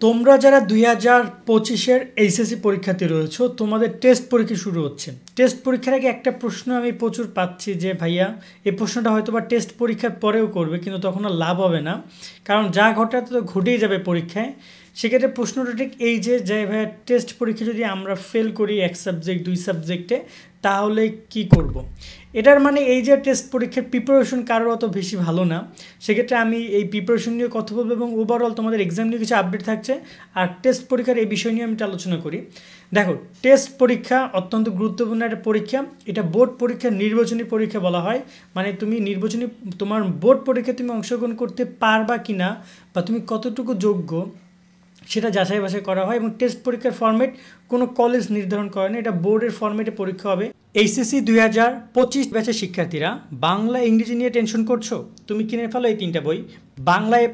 তোমরা যারা 2025-এর এইচএসসি পরীক্ষার্থী রয়েছো, তোমাদের টেস্ট পরীক্ষা শুরু হচ্ছে। টেস্ট পরীক্ষার আগে একটা প্রশ্ন আমি প্রচুর পাচ্ছি যে ভাইয়া এই প্রশ্নটা হয়তো বা টেস্ট পরীক্ষার পরেও করবে, কিন্তু তখন আর লাভ হবে না, কারণ যা ঘটা তো ঘটেই যাবে পরীক্ষায়। সেক্ষেত্রে প্রশ্নটা ঠিক এই যে ভাইয়া টেস্ট পরীক্ষা যদি আমরা ফেল করি এক সাবজেক্ট 2 সাবজেক্টে, তাহলে কি করব। এটার মানে এই যে টেস্ট পরীক্ষার প্রিপারেশন কারোর অত বেশি ভালো না। সেক্ষেত্রে আমি এই প্রিপারেশন নিয়ে কথা বলবো এবং ওভারঅল তোমাদের এক্সাম নিয়ে কিছু আপডেট থাকছে। আর টেস্ট পরীক্ষার এই বিষয় নিয়ে আমি আলোচনা করি। দেখো, টেস্ট পরীক্ষা অত্যন্ত গুরুত্বপূর্ণ একটা পরীক্ষা। এটা বোর্ড পরীক্ষা, নির্বাচনী পরীক্ষা বলা হয়। মানে তুমি নির্বাচনী তোমার বোর্ড পরীক্ষায় তুমি অংশগ্রহণ করতে পারবা কি না, বা তুমি কতটুকু যোগ্য, সেটা যাচাই বাছাই করা হয়। এবং টেস্ট পরীক্ষার ফরম্যাট কোনো কলেজ নির্ধারণ করে না, এটা বোর্ডের ফরম্যাটে পরীক্ষা হবে। এইচএসসি 2025 ব্যাচের শিক্ষার্থীরা বাংলা ইংরেজি নিয়ে টেনশন করছো, তুমি কিনে ফেলো এই 3টা বই। Bangla A+,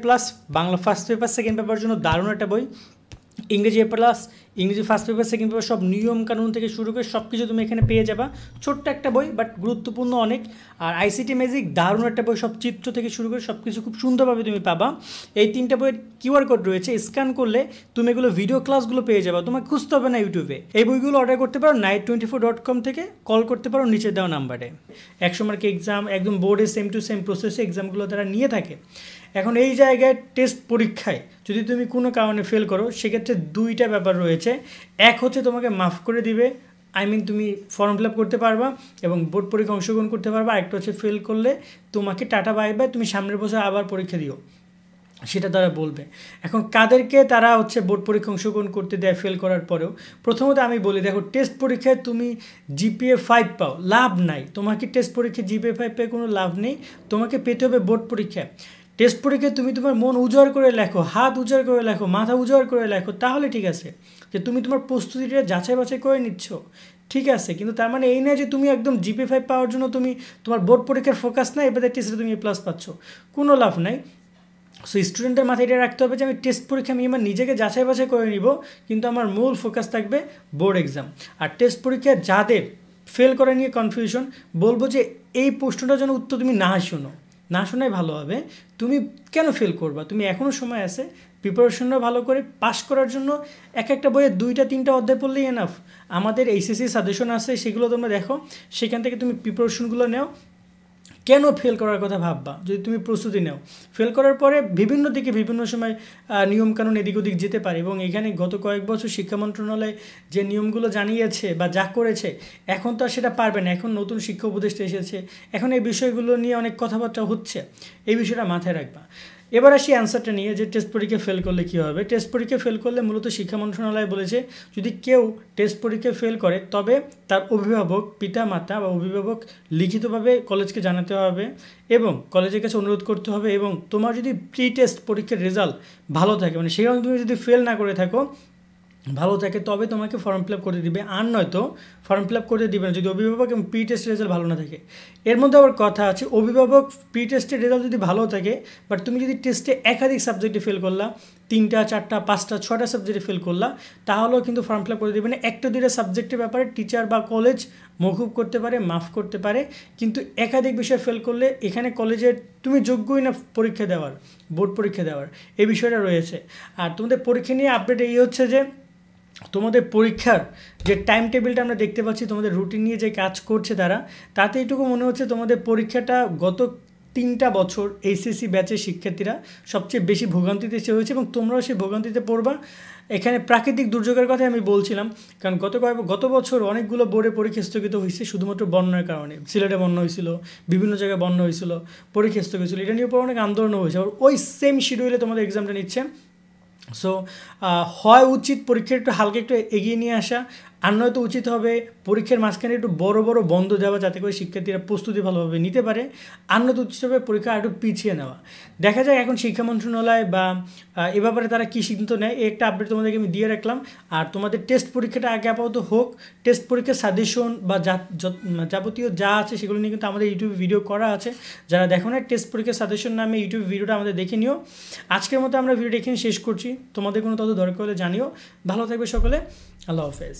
Bangla first paper second paper জন্য দারুণ একটা বই। ইংরেজি A+, ইংরেজি ফার্স্ট পেপার সেকেন্ড পেপার সব নিয়ম কানুন থেকে শুরু করে সব কিছু তুমি এখানে পেয়ে যাবা। ছোট্ট একটা বই, বাট গুরুত্বপূর্ণ অনেক। আর আইসিটি ম্যাজিক দারুণ একটা বই, সব চিত্র থেকে শুরু করে সব কিছু খুব সুন্দরভাবে তুমি পাবা। এই 3টা বইয়ের কিউআর কোড রয়েছে, স্ক্যান করলে তুমি এগুলো ভিডিও ক্লাসগুলো পেয়ে যাবা, তোমাকে খুঁজতে হবে না ইউটিউবে। এই বইগুলো অর্ডার করতে পারো night24.com থেকে, কল করতে পারো নিচে দেওয়া নাম্বারে। 100 মার্কের এক্সাম একদম বোর্ডে সেম টু সেম প্রসেসে এক্সামগুলো তারা নিয়ে থাকে। এখন এই জায়গায় টেস্ট পরীক্ষায় যদি তুমি কোনো কারণে ফেল করো, সেক্ষেত্রে 2টা ব্যাপার রয়েছে। এক হচ্ছে তোমাকে মাফ করে দিবে, তুমি ফর্ম ফিল আপ করতে পারবা এবং বোর্ড পরীক্ষা অংশগ্রহণ করতে পারবা। আরেকটা হচ্ছে ফেল করলে তোমাকে টাটা বাই বাই, তুমি সামনের বছর আবার পরীক্ষা দিও, সেটা তারা বলবে। এখন কাদেরকে তারা বোর্ড পরীক্ষা অংশগ্রহণ করতে দেয় ফেল করার পরেও? প্রথমত আমি বলি, দেখো, টেস্ট পরীক্ষায় তুমি জিপিএ 5 পাও, লাভ নাই। তোমাকে টেস্ট পরীক্ষায় জিপিএ 5 পেয়ে কোনো লাভ নেই, তোমাকে পেতে হবে বোর্ড পরীক্ষায়। টেস্ট পরীক্ষায় তুমি তোমার মন উজাড় করে লেখো, হাত উজাড় করে লেখো, মাথা উজাড় করে লেখো, তাহলে ঠিক আছে যে তুমি তোমার প্রস্তুতিটা যাচাই বাছাই করে নিচ্ছ, ঠিক আছে। কিন্তু তার মানে এই নয় যে তুমি একদম জিপিএ 5 পাওয়ার জন্য তুমি তোমার বোর্ড পরীক্ষার ফোকাস নাই, এবার টেস্টে তুমি A+ পাচ্ছ, কোনো লাভ নাই। সো স্টুডেন্টের মাথায় এটা রাখতে হবে যে আমি টেস্ট পরীক্ষা আমি আমার নিজেকে যাচাই বাছাই করে নিব, কিন্তু আমার মূল ফোকাস থাকবে বোর্ড এক্সাম। আর টেস্ট পরীক্ষায় যাদের ফেল করা নিয়ে কনফিউশন, বলবো যে এই প্রশ্নটার জন্য উত্তর তুমি না শোনাই ভালো হবে। তুমি কেন ফেল করবা? তুমি এখনও সময় আছে, প্রিপারেশনটা ভালো করে পাস করার জন্য একটা বইয়ের 2-3টা অধ্যায় পড়লেই এনাফ। আমাদের এইচএসসি সাজেশন আছে, সেগুলো তোমরা দেখো, সেখান থেকে তুমি প্রিপারেশনগুলো নাও। কেন ফেল করার কথা ভাববা যদি তুমি প্রস্তুতি নাও? ফেল করার পরে বিভিন্ন দিকে বিভিন্ন সময় নিয়মকানুন এদিক ওদিক যেতে পারে, এবং এখানে গত কয়েক বছর শিক্ষা মন্ত্রণালয় যে নিয়মগুলো জানিয়েছে বা যা করেছে, এখন তো আর সেটা পারবে না। এখন নতুন শিক্ষা উপদেষ্টা এসেছে, এখন এই বিষয়গুলো নিয়ে অনেক কথাবার্তা হচ্ছে, এই বিষয়টা মাথায় রাখবা। এবার আসি অ্যান্সারটা নিয়ে, যে টেস্ট পরীক্ষা ফেল করলে কী হবে। টেস্ট পরীক্ষা ফেল করলে মূলত শিক্ষা মন্ত্রণালয় বলেছে, যদি কেউ টেস্ট পরীক্ষায় ফেল করে, তবে তার অভিভাবক, পিতা মাতা বা অভিভাবক লিখিতভাবে কলেজকে জানাতে হবে এবং কলেজের কাছে অনুরোধ করতে হবে। এবং তোমার যদি প্রি টেস্ট পরীক্ষার রেজাল্ট ভালো থাকে, মানে সেখানে তুমি যদি ফেল না করে থাকো, ভালো থাকে, তবে তোমাকে ফর্ম ফিল আপ করতে দিবে। আর নয়তো ফর্ম ফিল আপ করতে দিবে না যদি অভিভাবক এবং প্রি টেস্টের রেজাল্ট ভালো না থাকে। এর মধ্যে আবার কথা আছে, অভিভাবক প্রি টেস্টের রেজাল্ট যদি ভালো থাকে, বাট তুমি যদি টেস্টে একাধিক সাবজেক্টে ফেল করলা, 3টা 4টা 5টা 6টা সাবজেক্টে ফেল করলা, তাহলেও কিন্তু ফর্ম ফিল আপ করে দেবে না। 1-2টা সাবজেক্টের ব্যাপারে টিচার বা কলেজ মকুব করতে পারে, মাফ করতে পারে, কিন্তু একাধিক বিষয়ে ফেল করলে এখানে কলেজের তুমি যোগ্যই না পরীক্ষা দেওয়ার, বোর্ড পরীক্ষা দেওয়ার, এই বিষয়টা রয়েছে। আর তোমাদের পরীক্ষা নিয়ে আপডেট এই হচ্ছে যে তোমাদের পরীক্ষার যে টাইম টেবিলটা আমরা দেখতে পাচ্ছি, তোমাদের রুটিন নিয়ে যে কাজ করছে তারা, তাতে এইটুকু মনে হচ্ছে তোমাদের পরীক্ষাটা গত 3টা বছর এইচএসসি ব্যাচের শিক্ষার্থীরা সবচেয়ে বেশি ভোগান্তিতে হয়েছে, এবং তোমরাও সেই ভোগান্তিতে পড়বা। এখানে প্রাকৃতিক দুর্যোগের কথা আমি বলছিলাম, কারণ গত বছর অনেকগুলো বোর্ডে পরীক্ষা স্থগিত হয়েছে শুধুমাত্র বন্যার কারণে। সিলেটে বন্যা হয়েছিল, বিভিন্ন জায়গায় বন্যা হয়েছিল, পরীক্ষা স্থগিত হয়েছিল, এটা নিয়ে পর অনেক আন্দোলন হয়েছে। আর ওই সেম শিডিউলে তোমাদের এক্সামটা নিচ্ছে। সো হয় উচিত পরীক্ষার একটু হালকা একটু এগিয়ে নিয়ে আসা, আর নয়তো উচিত হবে পরীক্ষার মাঝখানে একটু বড় বন্ধ দেওয়া, যাতে করে শিক্ষার্থীরা প্রস্তুতি ভালোভাবে নিতে পারে। আর নয়তো উচিত হবে পরীক্ষা একটু পিছিয়ে নেওয়া। দেখা যায় এখন শিক্ষা মন্ত্রণালয় বা এ ব্যাপারে তারা কী সিদ্ধান্ত নেয়, এই একটা আপডেট তোমাদেরকে আমি দিয়ে রাখলাম। আর তোমাদের টেস্ট পরীক্ষাটা আগে আপাতত হোক, টেস্ট পরীক্ষার সাজেশন বা যাবতীয় যা আছে সেগুলো নিয়ে কিন্তু আমাদের ইউটিউবে ভিডিও করা আছে। যারা দেখো না টেস্ট পরীক্ষার সাজেশন নামে ইউটিউব ভিডিওটা আমাদের দেখে নিও। আজকের মতো আমরা ভিডিওটা এখানে শেষ করছি। তোমাদের কোনো তথ্য দরকার হলে জানিও। ভালো থাকবে সকলে, আল্লাহ হাফেজ।